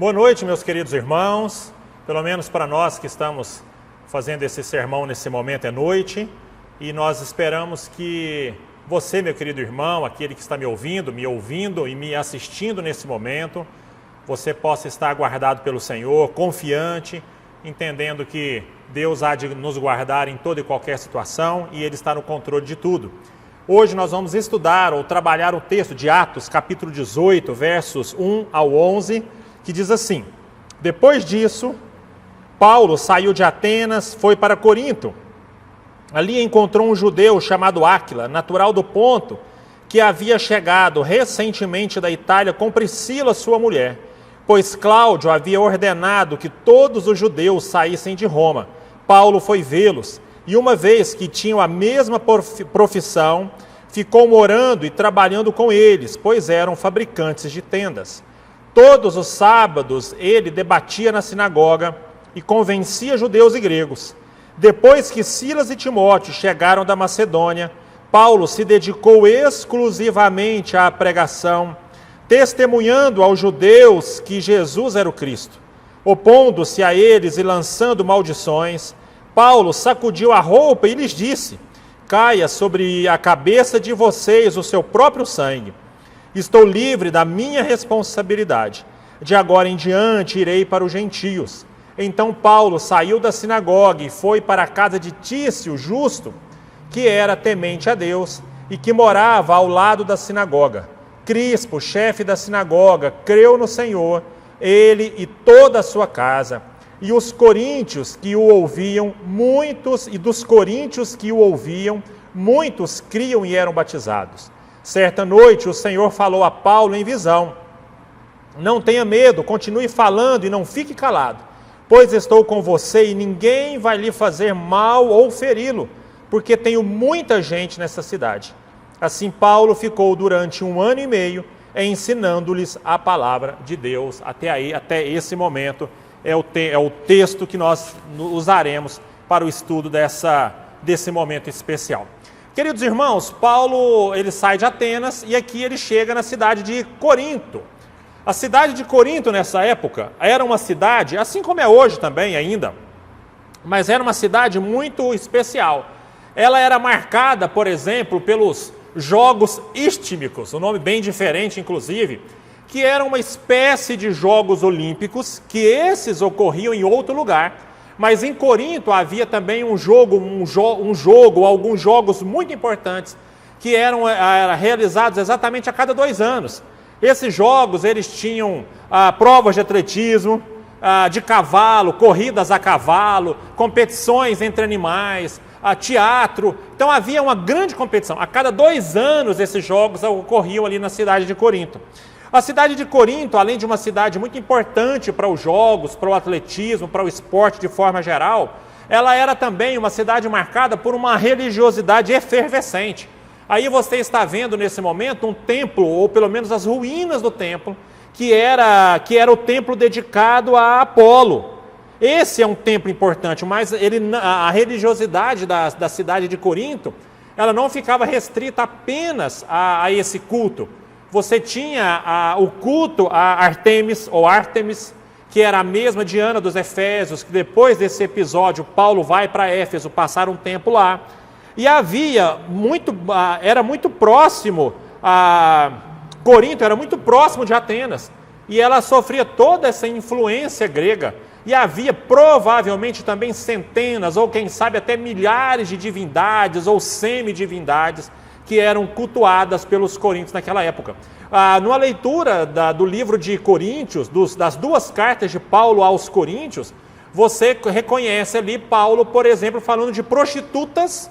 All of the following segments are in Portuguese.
Boa noite, meus queridos irmãos. Pelo menos para nós que estamos fazendo esse sermão nesse momento é noite. E nós esperamos que você, meu querido irmão, aquele que está me ouvindo e me assistindo nesse momento, você possa estar guardado pelo Senhor, confiante, entendendo que Deus há de nos guardar em toda e qualquer situação e Ele está no controle de tudo. Hoje nós vamos estudar ou trabalhar o texto de Atos, capítulo 18, versos 1 ao 11, que diz assim: Depois disso, Paulo saiu de Atenas, foi para Corinto. Ali encontrou um judeu chamado Áquila, natural do Ponto, que havia chegado recentemente da Itália com Priscila, sua mulher, pois Cláudio havia ordenado que todos os judeus saíssem de Roma. Paulo foi vê-los, e uma vez que tinham a mesma profissão, ficou morando e trabalhando com eles, pois eram fabricantes de tendas. Todos os sábados ele debatia na sinagoga e convencia judeus e gregos. Depois que Silas e Timóteo chegaram da Macedônia, Paulo se dedicou exclusivamente à pregação, testemunhando aos judeus que Jesus era o Cristo. Opondo-se a eles e lançando maldições, Paulo sacudiu a roupa e lhes disse: Caia sobre a cabeça de vocês o seu próprio sangue. Estou livre da minha responsabilidade. De agora em diante irei para os gentios. Então Paulo saiu da sinagoga e foi para a casa de Tício, justo, que era temente a Deus e que morava ao lado da sinagoga. Crispo, chefe da sinagoga, creu no Senhor, ele e toda a sua casa. E os coríntios que o ouviam, muitos criam e eram batizados. Certa noite o Senhor falou a Paulo em visão: Não tenha medo, continue falando e não fique calado, pois estou com você e ninguém vai lhe fazer mal ou feri-lo, porque tenho muita gente nessa cidade. Assim Paulo ficou durante 1 ano e meio ensinando-lhes a palavra de Deus. Até esse momento é o texto que nós usaremos para o estudo desse momento especial. Queridos irmãos, Paulo ele sai de Atenas e aqui ele chega na cidade de Corinto. A cidade de Corinto nessa época era uma cidade, assim como é hoje também ainda, mas era uma cidade muito especial. Ela era marcada, por exemplo, pelos Jogos Istímicos, um nome bem diferente inclusive, que era uma espécie de Jogos Olímpicos, que esses ocorriam em outro lugar, mas em Corinto havia também alguns jogos muito importantes, que eram realizados exatamente a cada 2 anos. Esses jogos, eles tinham provas de atletismo, de cavalo, corridas a cavalo, competições entre animais, teatro. Então havia uma grande competição. A cada 2 anos esses jogos ocorriam ali na cidade de Corinto. A cidade de Corinto, além de uma cidade muito importante para os jogos, para o atletismo, para o esporte de forma geral, ela era também uma cidade marcada por uma religiosidade efervescente. Aí você está vendo nesse momento um templo, ou pelo menos as ruínas do templo, que era o templo dedicado a Apolo. Esse é um templo importante, mas a religiosidade da cidade de Corinto, ela não ficava restrita apenas a esse culto. Você tinha o culto a Artemis, que era a mesma Diana dos Efésios, que depois desse episódio Paulo vai para Éfeso passar um tempo lá. E era muito próximo, Corinto era muito próximo de Atenas, e ela sofria toda essa influência grega, e havia provavelmente também centenas, ou quem sabe até milhares de divindades ou semidivindades que eram cultuadas pelos coríntios naquela época. Numa leitura do livro de Coríntios, das 2 cartas de Paulo aos Coríntios, você reconhece ali Paulo, por exemplo, falando de prostitutas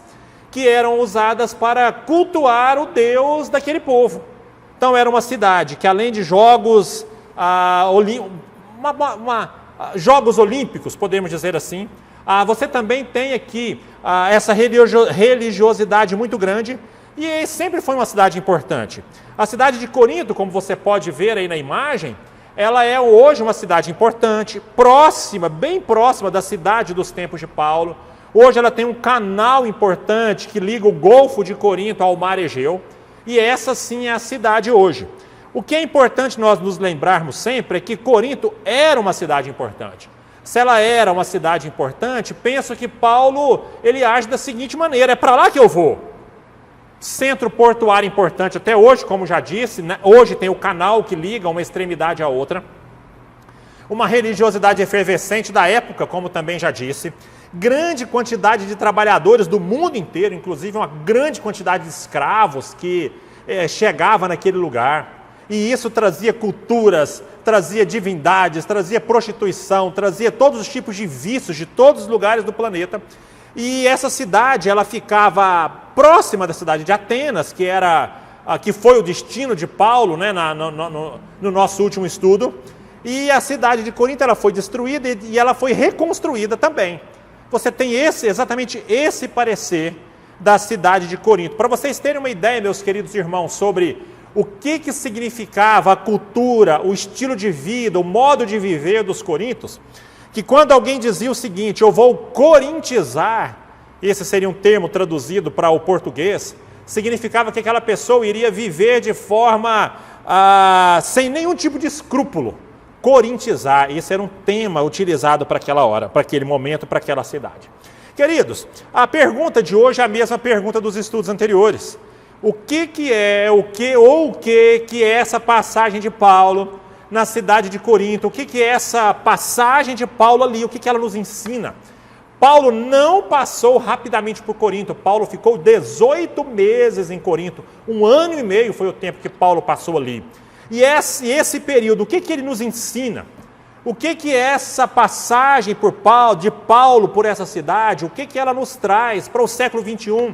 que eram usadas para cultuar o Deus daquele povo. Então era uma cidade que, além de jogos olímpicos, podemos dizer assim, você também tem aqui essa religiosidade muito grande, e sempre foi uma cidade importante. A cidade de Corinto, como você pode ver aí na imagem, ela é hoje uma cidade importante, bem próxima da cidade dos tempos de Paulo. Hoje ela tem um canal importante que liga o Golfo de Corinto ao Mar Egeu, e essa sim é a cidade hoje. O que é importante nós nos lembrarmos sempre é que Corinto era uma cidade importante. Se ela era uma cidade importante, penso que Paulo ele age da seguinte maneira: é para lá que eu vou. Centro portuário importante até hoje, como já disse, né? Hoje tem o canal que liga uma extremidade à outra. Uma religiosidade efervescente da época, como também já disse. Grande quantidade de trabalhadores do mundo inteiro, inclusive uma grande quantidade de escravos que chegava naquele lugar. E isso trazia culturas, trazia divindades, trazia prostituição, trazia todos os tipos de vícios de todos os lugares do planeta. E essa cidade, ela ficava próxima da cidade de Atenas, que foi o destino de Paulo, né, no nosso último estudo. E a cidade de Corinto ela foi destruída e ela foi reconstruída também. Você tem exatamente esse parecer da cidade de Corinto. Para vocês terem uma ideia, meus queridos irmãos, sobre o que significava a cultura, o estilo de vida, o modo de viver dos coríntios, que quando alguém dizia o seguinte: eu vou corintizar, esse seria um termo traduzido para o português, significava que aquela pessoa iria viver de forma sem nenhum tipo de escrúpulo. Corintizar, esse era um tema utilizado para aquela hora, para aquele momento, para aquela cidade. Queridos, a pergunta de hoje é a mesma pergunta dos estudos anteriores. O que é essa passagem de Paulo na cidade de Corinto? O que é essa passagem de Paulo ali? O que ela nos ensina? Paulo não passou rapidamente por Corinto. Paulo ficou 18 meses em Corinto. 1 ano e meio foi o tempo que Paulo passou ali. E esse período, o que ele nos ensina? O que é essa passagem de Paulo por essa cidade? O que ela nos traz para o século 21,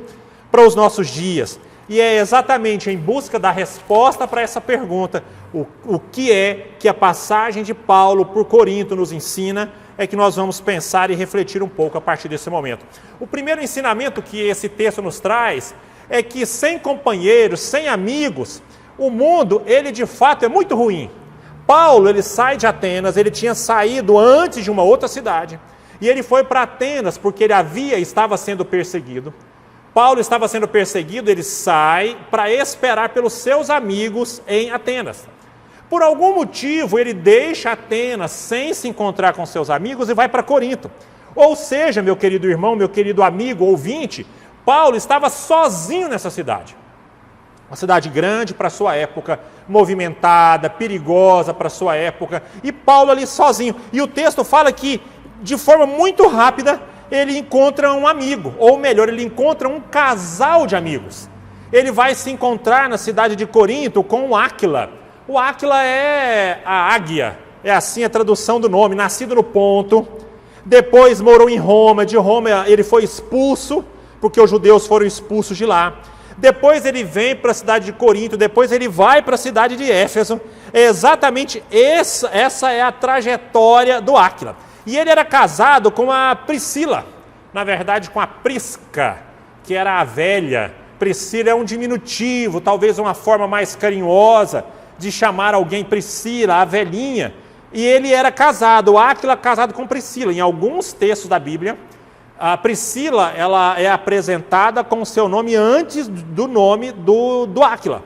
para os nossos dias? E é exatamente em busca da resposta para essa pergunta, o que é que a passagem de Paulo por Corinto nos ensina, é que nós vamos pensar e refletir um pouco a partir desse momento. O primeiro ensinamento que esse texto nos traz é que sem companheiros, sem amigos, o mundo, ele de fato é muito ruim. Paulo, ele sai de Atenas, ele tinha saído antes de uma outra cidade, e ele foi para Atenas porque ele estava sendo perseguido. Paulo estava sendo perseguido, ele sai para esperar pelos seus amigos em Atenas. Por algum motivo, ele deixa Atenas sem se encontrar com seus amigos e vai para Corinto. Ou seja, meu querido irmão, meu querido amigo, ouvinte, Paulo estava sozinho nessa cidade. Uma cidade grande para a sua época, movimentada, perigosa para a sua época, e Paulo ali sozinho. E o texto fala que, de forma muito rápida, ele encontra um amigo, ou melhor, ele encontra um casal de amigos. Ele vai se encontrar na cidade de Corinto com o Áquila. O Áquila é a águia, é assim a tradução do nome, nascido no Ponto, depois morou em Roma, de Roma ele foi expulso, porque os judeus foram expulsos de lá. Depois ele vem para a cidade de Corinto, depois ele vai para a cidade de Éfeso. É exatamente essa é a trajetória do Áquila. E ele era casado com a Priscila, na verdade com a Prisca, que era a velha. Priscila é um diminutivo, talvez uma forma mais carinhosa de chamar alguém Priscila, a velhinha. E ele era casado, o Áquila casado com Priscila. Em alguns textos da Bíblia, a Priscila ela é apresentada com o seu nome antes do nome do Áquila.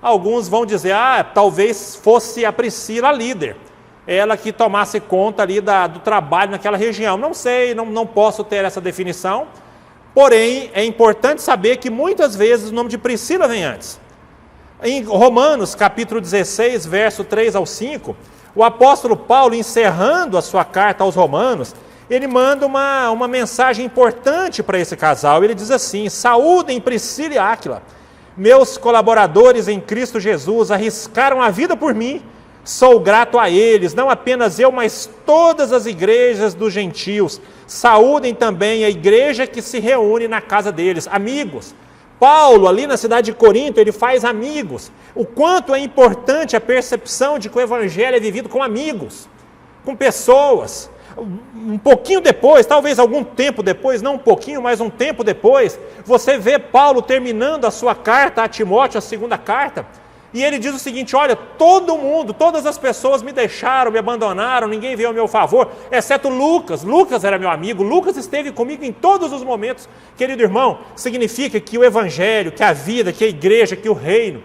Alguns vão dizer, talvez fosse a Priscila a líder, ela que tomasse conta ali do trabalho naquela região. Não sei, não posso ter essa definição, porém é importante saber que muitas vezes o nome de Priscila vem antes. Em Romanos capítulo 16, verso 3 ao 5, o apóstolo Paulo, encerrando a sua carta aos Romanos, ele manda uma mensagem importante para esse casal. Ele diz assim: saúdem Priscila e Áquila, meus colaboradores em Cristo Jesus, arriscaram a vida por mim, sou grato a eles, não apenas eu, mas todas as igrejas dos gentios. Saúdem também a igreja que se reúne na casa deles. Amigos, Paulo ali na cidade de Corinto, ele faz amigos. O quanto é importante a percepção de que o evangelho é vivido com amigos, com pessoas. Um pouquinho depois, talvez algum tempo depois, não um pouquinho, mas um tempo depois, você vê Paulo terminando a sua carta a Timóteo, a segunda carta, e ele diz o seguinte: olha, todo mundo, todas as pessoas me deixaram, me abandonaram, ninguém veio ao meu favor, exceto Lucas. Lucas era meu amigo, Lucas esteve comigo em todos os momentos. Querido irmão, significa que o evangelho, que a vida, que a igreja, que o reino,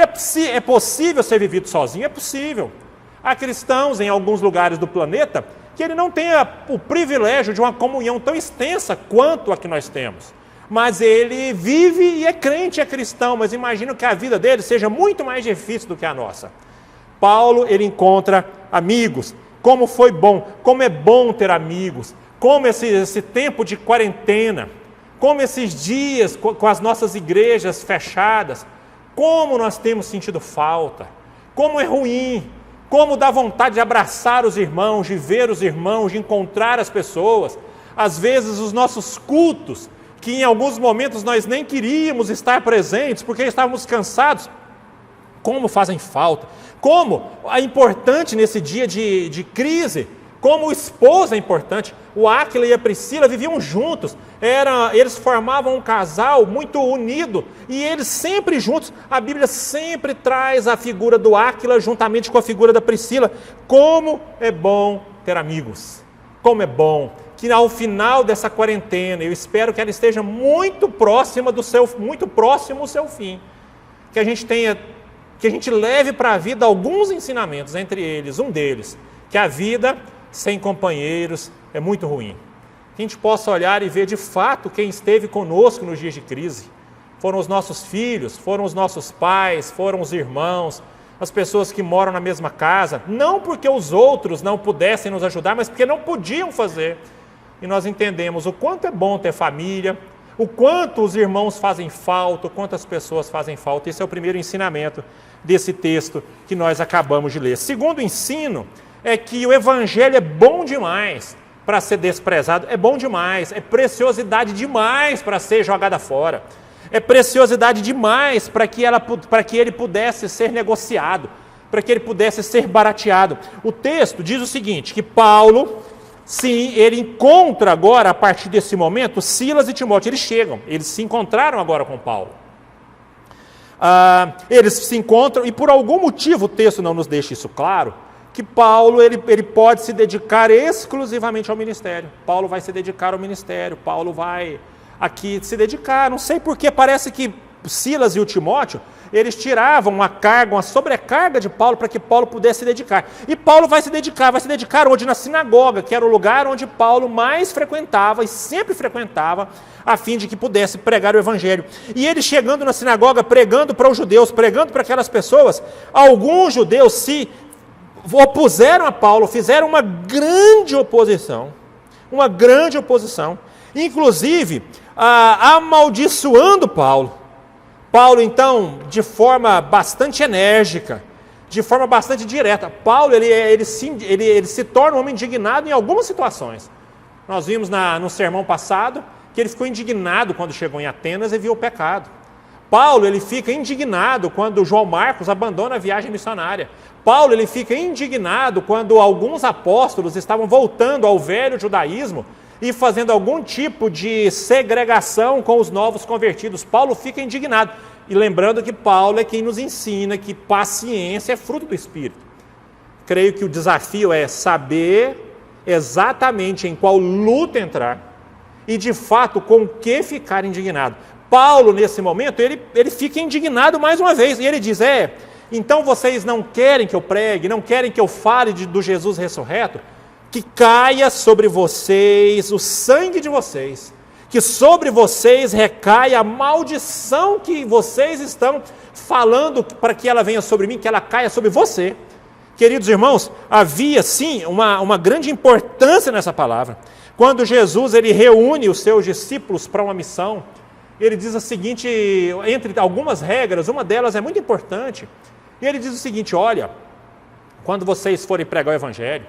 É possível ser vivido sozinho? É possível. Há cristãos em alguns lugares do planeta que ele não tem o privilégio de uma comunhão tão extensa quanto a que nós temos. Mas ele vive e é crente, é cristão, mas imagino que a vida dele seja muito mais difícil do que a nossa. Paulo, ele encontra amigos. Como foi bom, como é bom ter amigos, como esse tempo de quarentena, como esses dias com as nossas igrejas fechadas, como nós temos sentido falta, como é ruim, como dá vontade de abraçar os irmãos, de ver os irmãos, de encontrar as pessoas. Às vezes os nossos cultos, que em alguns momentos nós nem queríamos estar presentes, porque estávamos cansados, como fazem falta, como é importante nesse dia de crise, como o esposo é importante. O Áquila e a Priscila viviam juntos, eles formavam um casal muito unido, e eles sempre juntos. A Bíblia sempre traz a figura do Áquila juntamente com a figura da Priscila. Como é bom ter amigos, como é bom que ao final dessa quarentena, eu espero que ela esteja muito próximo do seu fim, que a gente leve para a vida alguns ensinamentos, entre eles, um deles, que a vida sem companheiros é muito ruim. Que a gente possa olhar e ver de fato quem esteve conosco nos dias de crise. Foram os nossos filhos, foram os nossos pais, foram os irmãos, as pessoas que moram na mesma casa, não porque os outros não pudessem nos ajudar, mas porque não podiam fazer. E nós entendemos o quanto é bom ter família, o quanto os irmãos fazem falta, o quanto as pessoas fazem falta. Esse é o primeiro ensinamento desse texto que nós acabamos de ler. Segundo ensino é que o Evangelho é bom demais para ser desprezado, é bom demais, é preciosidade demais para ser jogada fora, é preciosidade demais para que ele pudesse ser negociado, para que ele pudesse ser barateado. O texto diz o seguinte, que Paulo, sim, ele encontra agora, a partir desse momento, Silas e Timóteo, eles se encontraram agora com Paulo. Eles se encontram, e por algum motivo o texto não nos deixa isso claro, que Paulo ele pode se dedicar exclusivamente ao ministério. Paulo vai se dedicar ao ministério, Paulo vai aqui se dedicar, não sei porquê, parece que Silas e o Timóteo, eles tiravam uma sobrecarga de Paulo para que Paulo pudesse se dedicar. E Paulo vai se dedicar onde? Na sinagoga, que era o lugar onde Paulo mais frequentava e sempre frequentava, a fim de que pudesse pregar o Evangelho. E ele chegando na sinagoga, pregando para os judeus, pregando para aquelas pessoas, alguns judeus se opuseram a Paulo, fizeram uma grande oposição, inclusive amaldiçoando Paulo. Paulo, então, de forma bastante enérgica, de forma bastante direta, Paulo ele se torna um homem indignado em algumas situações. Nós vimos no sermão passado que ele ficou indignado quando chegou em Atenas e viu o pecado. Paulo ele fica indignado quando João Marcos abandona a viagem missionária. Paulo ele fica indignado quando alguns apóstolos estavam voltando ao velho judaísmo e fazendo algum tipo de segregação com os novos convertidos. Paulo fica indignado. E lembrando que Paulo é quem nos ensina que paciência é fruto do Espírito. Creio que o desafio é saber exatamente em qual luta entrar e, de fato, com o que ficar indignado. Paulo, nesse momento, ele fica indignado mais uma vez. E ele diz, então vocês não querem que eu pregue, não querem que eu fale do Jesus ressurreto? Que caia sobre vocês o sangue de vocês, que sobre vocês recaia a maldição que vocês estão falando para que ela venha sobre mim, que ela caia sobre você. Queridos irmãos, havia sim uma grande importância nessa palavra. Quando Jesus ele reúne os seus discípulos para uma missão, ele diz o seguinte, entre algumas regras, uma delas é muito importante, e ele diz o seguinte, olha, quando vocês forem pregar o Evangelho,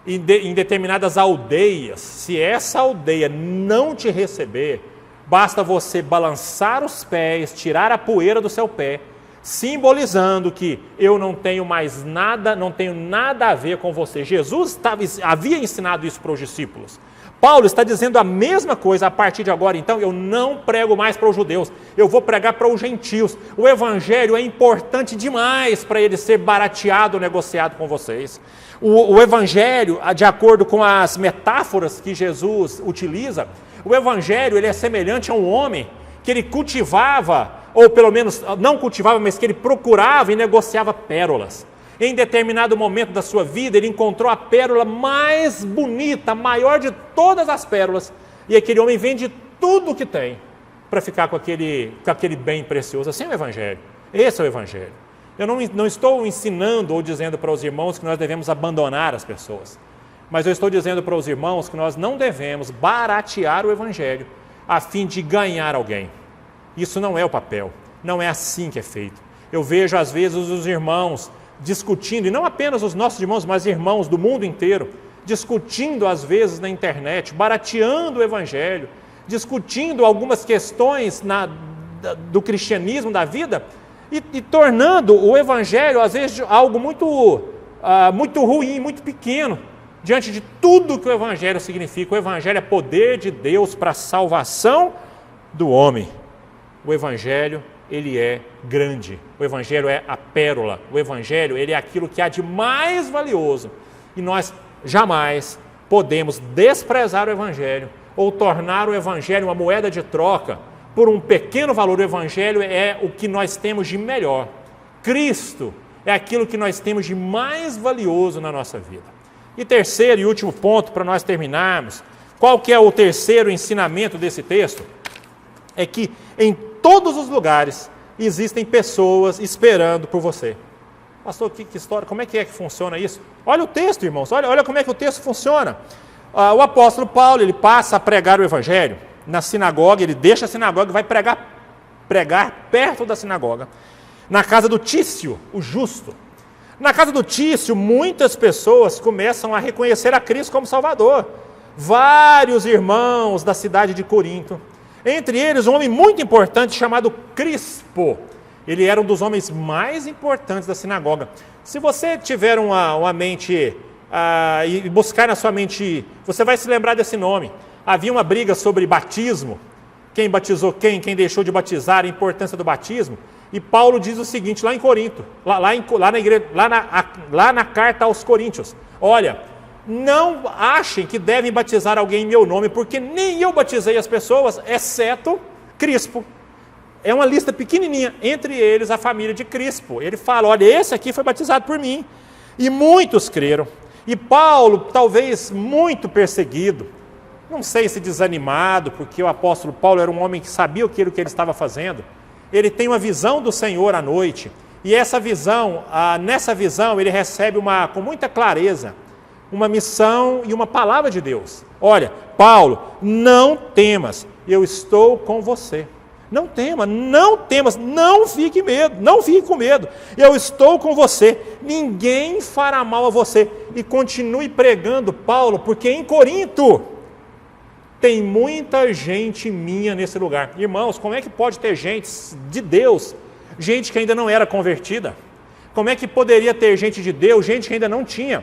em determinadas aldeias, se essa aldeia não te receber, basta você balançar os pés, tirar a poeira do seu pé, simbolizando que eu não tenho mais nada, não tenho nada a ver com você. Jesus havia ensinado isso para os discípulos. Paulo está dizendo a mesma coisa a partir de agora. Então eu não prego mais para os judeus, eu vou pregar para os gentios. O Evangelho é importante demais para ele ser barateado, negociado com vocês. O Evangelho, de acordo com as metáforas que Jesus utiliza, o Evangelho ele é semelhante a um homem que ele cultivava, ou pelo menos não cultivava, mas que ele procurava e negociava pérolas. Em determinado momento da sua vida, ele encontrou a pérola mais bonita, a maior de todas as pérolas, e aquele homem vende tudo o que tem para ficar com aquele bem precioso. Assim é o Evangelho. Esse é o Evangelho. Eu não estou ensinando ou dizendo para os irmãos que nós devemos abandonar as pessoas, mas eu estou dizendo para os irmãos que nós não devemos baratear o Evangelho a fim de ganhar alguém. Isso não é o papel, não é assim que é feito. Eu vejo às vezes os irmãos discutindo, e não apenas os nossos irmãos, mas irmãos do mundo inteiro, discutindo às vezes na internet, barateando o Evangelho, discutindo algumas questões do cristianismo, da vida, e tornando o Evangelho às vezes algo muito ruim, muito pequeno, diante de tudo que o Evangelho significa. O Evangelho é poder de Deus para a salvação do homem. O Evangelho, ele é grande. O Evangelho é a pérola. O Evangelho, ele é aquilo que há de mais valioso. E nós jamais podemos desprezar o Evangelho ou tornar o Evangelho uma moeda de troca por um pequeno valor. O Evangelho é o que nós temos de melhor. Cristo é aquilo que nós temos de mais valioso na nossa vida. E terceiro e último ponto para nós terminarmos, qual que é o terceiro ensinamento desse texto? É que em todos os lugares existem pessoas esperando por você. Pastor, que história, como é que funciona isso? Olha o texto, irmãos, olha como é que o texto funciona. O apóstolo Paulo, ele passa a pregar o Evangelho na sinagoga, ele deixa a sinagoga e vai pregar perto da sinagoga, na casa do Tício, o justo. Na casa do Tício, muitas pessoas começam a reconhecer a Cristo como Salvador. Vários irmãos da cidade de Corinto, entre eles um homem muito importante chamado Crispo. Ele era um dos homens mais importantes da sinagoga. Se você tiver uma mente e buscar na sua mente, você vai se lembrar desse nome. Havia uma briga sobre batismo, quem batizou quem deixou de batizar, a importância do batismo. E Paulo diz o seguinte, lá em Corinto, lá na carta aos Coríntios: olha, não achem que devem batizar alguém em meu nome, porque nem eu batizei as pessoas, exceto Crispo. É uma lista pequenininha, entre eles a família de Crispo. Ele fala, olha, esse aqui foi batizado por mim. E muitos creram. E Paulo, talvez muito perseguido, não sei se desanimado, porque o apóstolo Paulo era um homem que sabia aquilo que ele estava fazendo. Ele tem uma visão do Senhor à noite, e essa visão, nessa visão ele recebe com muita clareza, uma missão e uma palavra de Deus. Olha, Paulo, não temas, eu estou com você. Não temas, não fique com medo, eu estou com você, ninguém fará mal a você. E continue pregando, Paulo, porque em Corinto tem muita gente minha nesse lugar. Irmãos, como é que pode ter gente de Deus, gente que ainda não era convertida? Como é que poderia ter gente de Deus, gente que ainda não tinha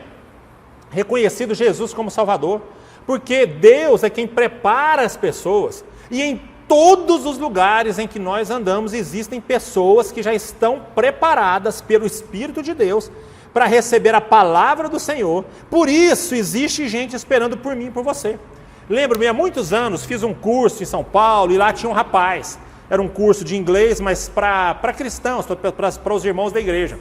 reconhecido Jesus como Salvador? Porque Deus é quem prepara as pessoas. E em todos os lugares em que nós andamos, existem pessoas que já estão preparadas pelo Espírito de Deus para receber a palavra do Senhor. Por isso existe gente esperando por mim e por você. Lembro-me, há muitos anos, fiz um curso em São Paulo e lá tinha um rapaz. Era um curso de inglês, mas para cristãos, para os irmãos da igreja.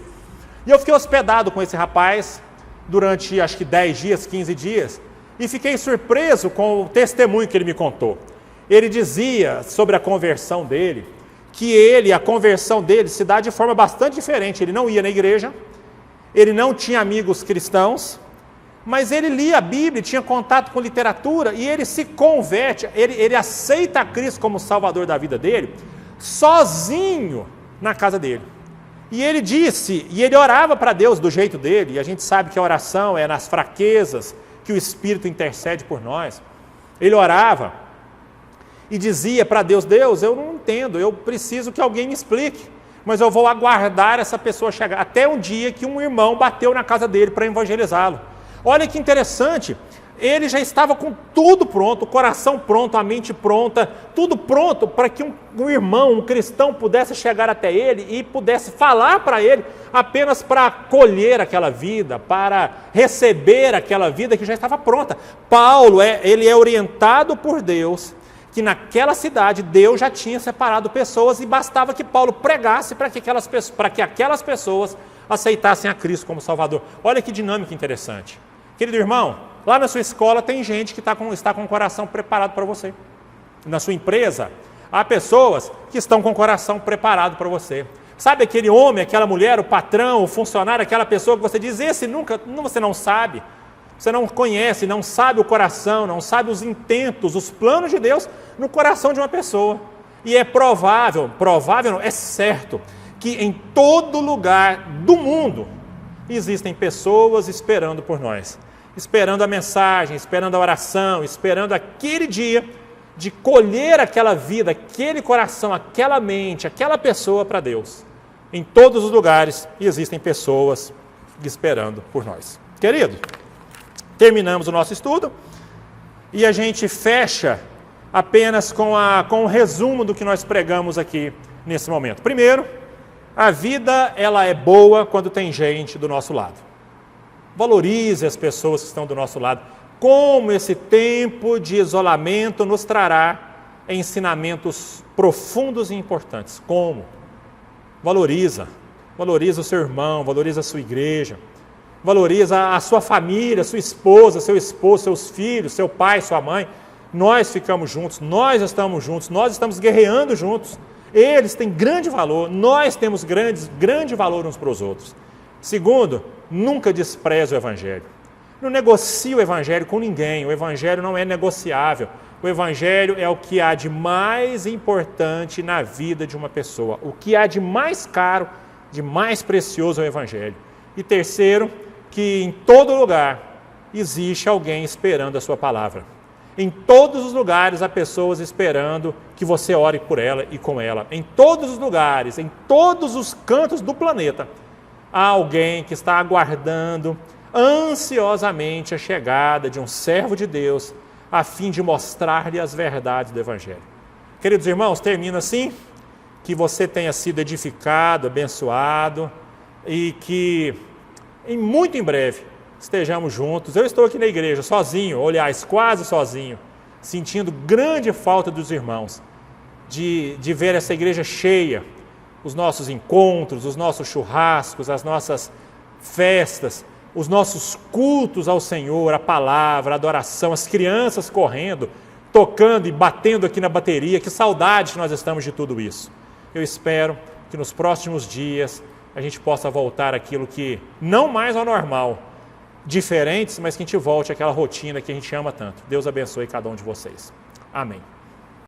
E eu fiquei hospedado com esse rapaz durante, acho que 10 dias, 15 dias, e fiquei surpreso com o testemunho que ele me contou. Ele dizia sobre a conversão dele, que a conversão dele se dá de forma bastante diferente. Ele não ia na igreja, ele não tinha amigos cristãos, mas ele lia a Bíblia, tinha contato com literatura, e ele se converte, ele aceita a Cristo como Salvador da vida dele, sozinho na casa dele. E ele disse, e ele orava para Deus do jeito dele, e a gente sabe que a oração é nas fraquezas que o Espírito intercede por nós. Ele orava e dizia para Deus, Deus, eu não entendo, eu preciso que alguém me explique, mas eu vou aguardar essa pessoa chegar, até um dia que um irmão bateu na casa dele para evangelizá-lo. Olha que interessante, ele já estava com tudo pronto, o coração pronto, a mente pronta, tudo pronto para que um irmão, um cristão pudesse chegar até ele e pudesse falar para ele apenas para acolher aquela vida, para receber aquela vida que já estava pronta. Paulo, ele é orientado por Deus, que naquela cidade Deus já tinha separado pessoas e bastava que Paulo pregasse para que aquelas pessoas aceitassem a Cristo como Salvador. Olha que dinâmica interessante. Querido irmão, lá na sua escola tem gente que está com o coração preparado para você. Na sua empresa, há pessoas que estão com o coração preparado para você. Sabe aquele homem, aquela mulher, o patrão, o funcionário, aquela pessoa que você diz, você não sabe. Você não conhece, não sabe o coração, não sabe os intentos, os planos de Deus no coração de uma pessoa. E é provável não, é certo, que em todo lugar do mundo existem pessoas esperando por nós. Esperando a mensagem, esperando a oração, esperando aquele dia de colher aquela vida, aquele coração, aquela mente, aquela pessoa para Deus. Em todos os lugares existem pessoas esperando por nós. Querido, terminamos o nosso estudo e a gente fecha apenas com o resumo do que nós pregamos aqui nesse momento. Primeiro, a vida ela é boa quando tem gente do nosso lado. Valorize as pessoas que estão do nosso lado. Como esse tempo de isolamento nos trará ensinamentos profundos e importantes. Como? Valoriza o seu irmão, valoriza a sua igreja, valoriza a sua família, sua esposa, seu esposo, seus filhos, seu pai, sua mãe. Nós ficamos juntos, nós estamos juntos, nós estamos guerreando juntos. Eles têm grande valor, nós temos grande valor uns para os outros. Segundo, nunca despreze o Evangelho. Não negocie o Evangelho com ninguém, o Evangelho não é negociável. O Evangelho é o que há de mais importante na vida de uma pessoa. O que há de mais caro, de mais precioso é o Evangelho. E terceiro, que em todo lugar existe alguém esperando a sua palavra. Em todos os lugares há pessoas esperando que você ore por ela e com ela. Em todos os lugares, em todos os cantos do planeta, há alguém que está aguardando ansiosamente a chegada de um servo de Deus a fim de mostrar-lhe as verdades do Evangelho. Queridos irmãos, termino assim, que você tenha sido edificado, abençoado e que muito em breve estejamos juntos. Eu estou aqui na igreja sozinho, aliás, quase sozinho, sentindo grande falta dos irmãos, de ver essa igreja cheia, os nossos encontros, os nossos churrascos, as nossas festas, os nossos cultos ao Senhor, a palavra, a adoração, as crianças correndo, tocando e batendo aqui na bateria. Que saudade que nós estamos de tudo isso. Eu espero que nos próximos dias a gente possa voltar àquilo que não mais ao normal, diferentes, mas que a gente volte àquela rotina que a gente ama tanto. Deus abençoe cada um de vocês. Amém.